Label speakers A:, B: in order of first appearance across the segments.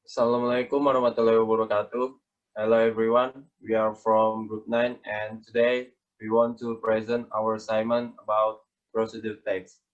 A: Assalamualaikum warahmatullahi wabarakatuh. Hello everyone, we are from Group 9 and today we want to present our assignment about procedure text.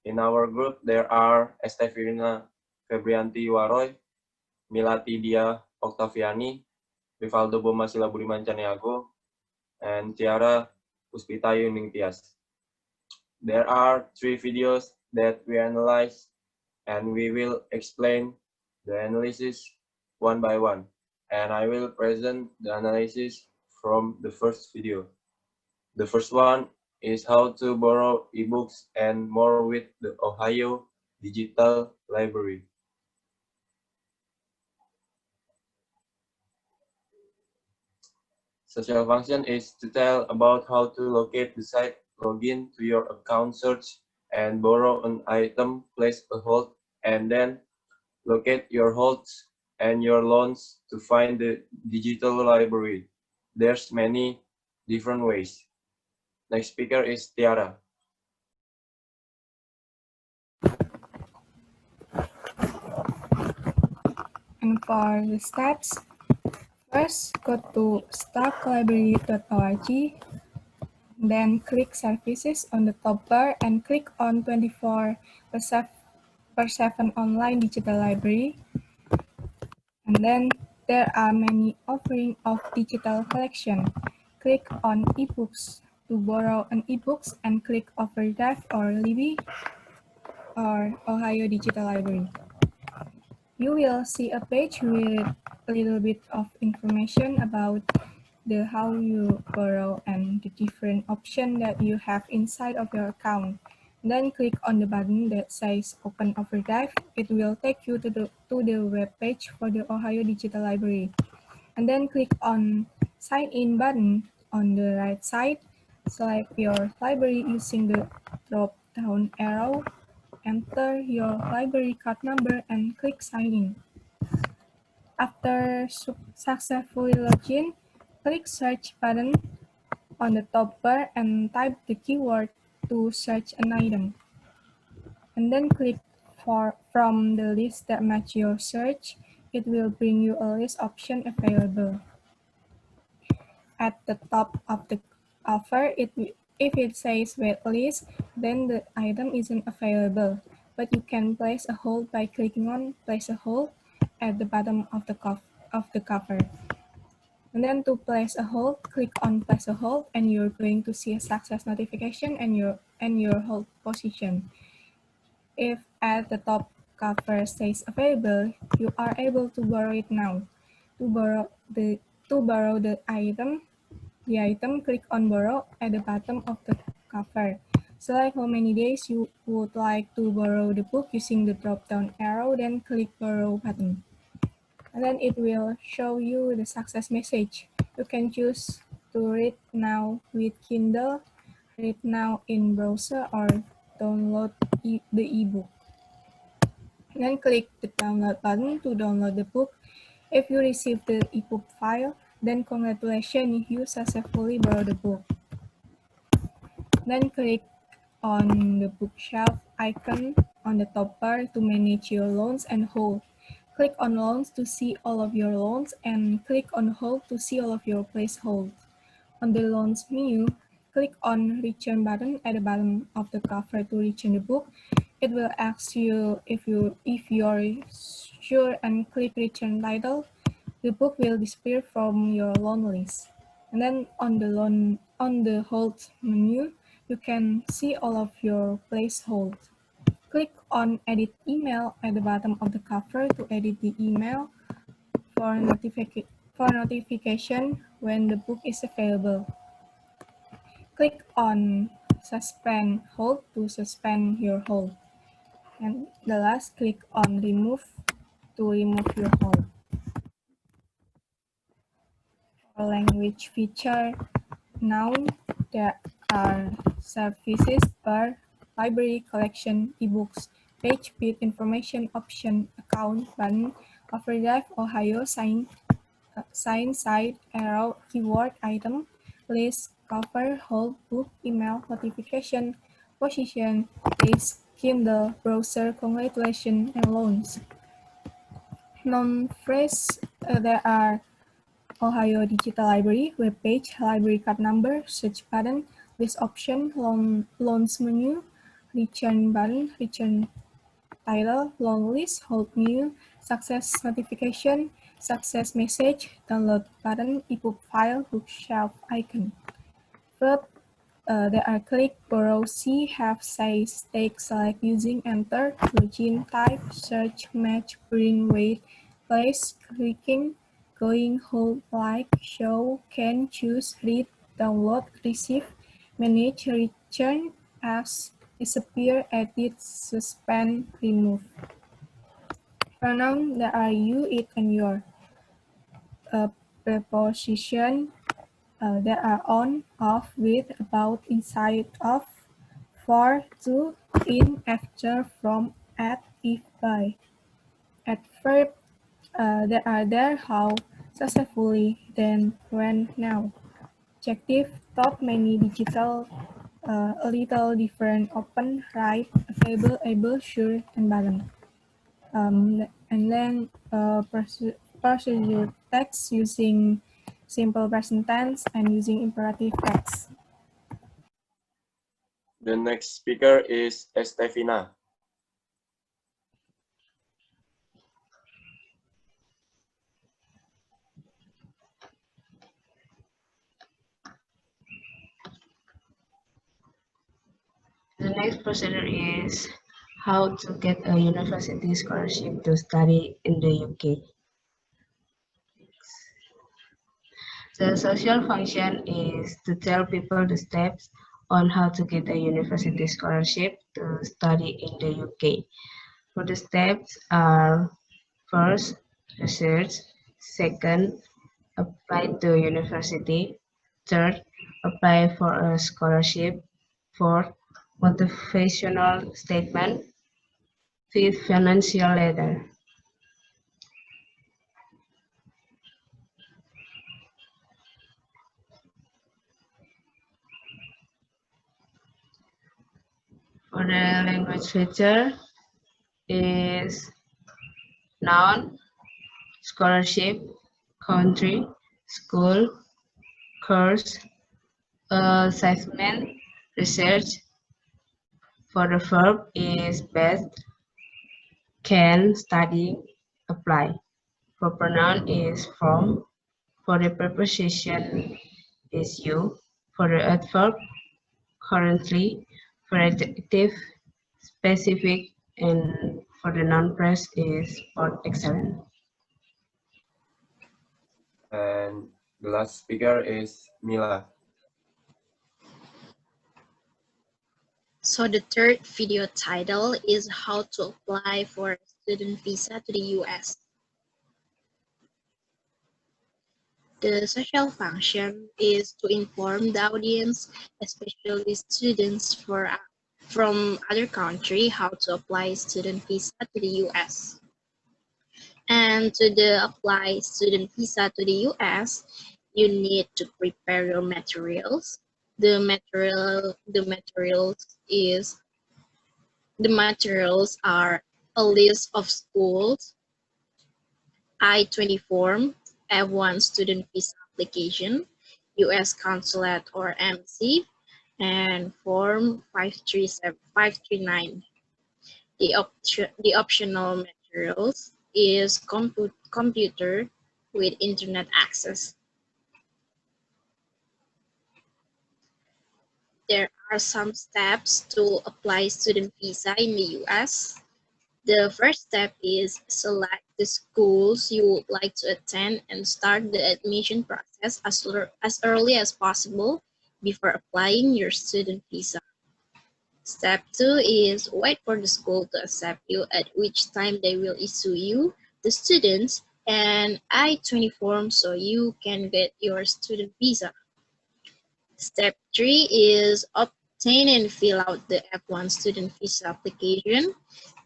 A: In our group there are Estevina, Febriyanti, Waroy, Millati, Diah, Oktaviani, Rivaldo, Bomasila, Budiman, Chaniago, and Tiara, Puspita, Ayuningtyas. There are 3 videos that we analyze and we will explain the analysis one by one. And I will present the analysis from the first video. The first one is how to borrow ebooks and more with the Ohio Digital Library. Social function is to tell about how to locate the site, login to your account, search, and borrow an item, place a hold, and then locate your holds and your loans to find the digital library. There's many different ways. Next speaker is Tiara.
B: And for the steps, first go to stocklibrary.org, then click Services on the top bar and click on 24/7 online digital library. And then there are many offerings of digital collection. Click on ebooks to borrow an ebooks and click Overdrive or Libby or Ohio Digital Library. You will see a page with a little bit of information about the how you borrow and the different options that you have inside of your account. Then click on the button that says Open Overdrive. It will take you to the web page for the Ohio Digital Library. And then click on Sign In button on the right side. Select your library using the drop-down arrow. Enter your library card number and click Sign In. After successfully login, click Search button on the top bar and type the keyword to search an item. And then click from the list that match your search. It will bring you a list option available. At the top of the offer, if it says wait list, then the item isn't available. But you can place a hold by clicking on Place a Hold at the bottom of the cover. And then to place a hold, click on Place a Hold, and you're going to see a success notification and your hold position. If at the top cover says available, you are able to borrow it now. To borrow the item, click on Borrow at the bottom of the cover. Select how many days you would like to borrow the book using the drop-down arrow, then click Borrow button. And then it will show you the success message. You can choose to read now with Kindle, read now in browser, or download the ebook. Then click the download button to download the book. If you receive the ebook file, then congratulations, you successfully borrowed the book. Then click on the bookshelf icon on the top bar to manage your loans and hold. Click on Loans to see all of your loans and click on Hold to see all of your placeholds. On the Loans menu, click on Return button at the bottom of the cover to return the book. It will ask you if you're sure and click Return Title. The book will disappear from your loan list. And then on the Hold menu, you can see all of your placeholds. Click on Edit Email at the bottom of the cover to edit the email for notification when the book is available. Click on Suspend Hold to suspend your hold. And the last, click on Remove to remove your hold. For language feature, now there are services per library collection, ebooks, page speed information option, account button, overdrive, Ohio, sign, side, arrow, keyword, item, list, cover, hold, book, email, notification, position, list, Kindle, browser, congratulations, and loans. known phrase, there are Ohio Digital Library, webpage, library card number, search button, list option, loans menu, return button, return title, long list, hold new, success notification, success message, download button, ebook file, bookshelf icon. Verb, there are click, borrow, see, have, say, take, select, using, enter, login, type, search, match, bring, wait, place, clicking, going, hold, like, show, can, choose, read, download, receive, manage, return, ask, disappear, edit, suspend, remove. Pronoun, there are you, it, and your. Preposition, there are on, off, with, about, inside, of, for, to, in, after, from, at, if, by. Adverb, there are there, how, successfully, then, when, now. Adjective, top, many, digital, a little, different, open, right, available, able, sure, and balanced. And then procedure text using simple present tense and using imperative text.
A: The next speaker is Estevina.
C: The next procedure is how to get a university scholarship to study in the UK. The social function is to tell people the steps on how to get a university scholarship to study in the UK. For the steps are first, research, second, apply to university, third, apply for a scholarship, fourth, motivational statement, fifth, financial letter. For the language feature is noun, scholarship, country, school, course, assignment, research. For the verb is best, can, study, apply. For pronoun is from. For the preposition is you. For the adverb, currently. For adjective, specific. And for the noun phrase is sport excellent.
A: And the last speaker is Mila.
D: So the third video title is how to apply for a student visa to the US. The social function is to inform the audience, especially students from other country, how to apply student visa to the US. And to apply student visa to the US, you need to prepare your materials. The materials are a list of schools, I-20 form, F1 student visa application, US consulate or embassy, and form 539. The optional materials is computer with internet access. There are some steps to apply student visa in the US. The first step is select the schools you would like to attend and start the admission process as early as possible before applying your student visa. Step 2 is wait for the school to accept you, at which time they will issue you, the students, an I-20 form so you can get your student visa. Step 3 is obtain and fill out the F1 student visa application.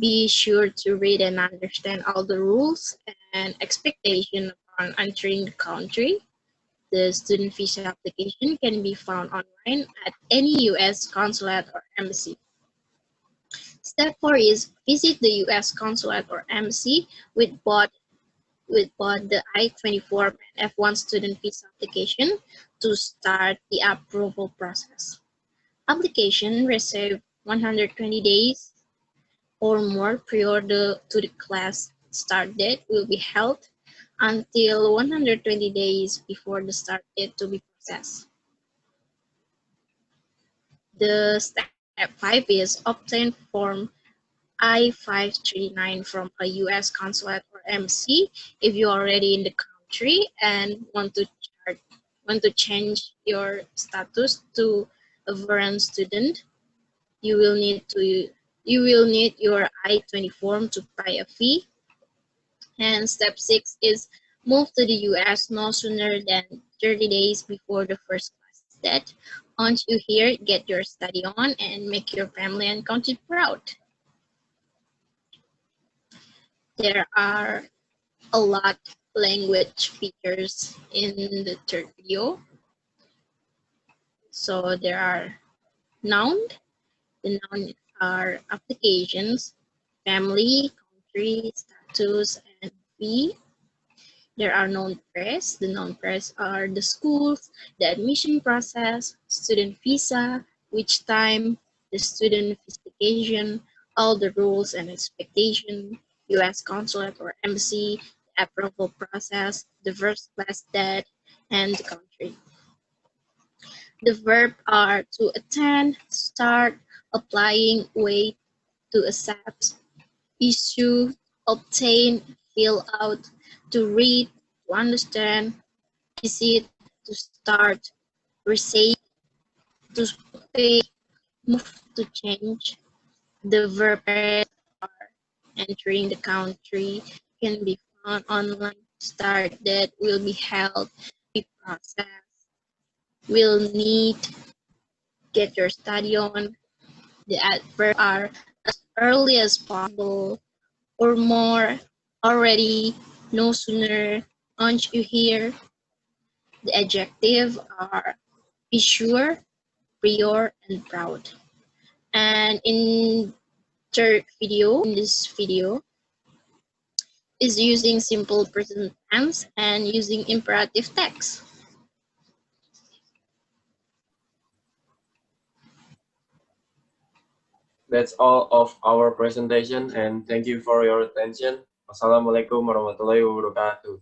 D: Be sure to read and understand all the rules and expectations upon entering the country. The student visa application can be found online at any US consulate or embassy. Step 4 is visit the US consulate or embassy with both with both the I-24 and F1 student visa application to start the approval process. Application receive 120 days or more prior to the class start date will be held until 120 days before the start date to be processed. The step 5 is obtain form I-539 from a U.S. consulate or embassy if you're already in the country and want to change your status to a foreign student. You will need your I-20 form to pay a fee. And step 6 is move to the US no sooner than 30 days before the first class date. Once you here, get your study on and make your family and country proud. There are a lot language features in the third video. So there are noun. The noun are applications, family, country, status, and fee. There are known pairs. The known pairs are the schools, the admission process, student visa, which time, the student investigation, all the rules and expectation, U.S. consulate or embassy, the approval process, the first class date, and the country. The verb are to attend, start, applying, wait, to accept, issue, obtain, fill out, to read, to understand, visit, to start, receive, to pay, move, to change. The verb are entering the country can be found online. Start that will be held, be processed, will need, get your study on. The adverb are as early as possible or more, already, no sooner, aren't you here? The adjective are be sure, prior, and proud. And in this video, is using simple present tense and using imperative text.
A: That's all of our presentation and thank you for your attention. Wassalamualaikum warahmatullahi wabarakatuh.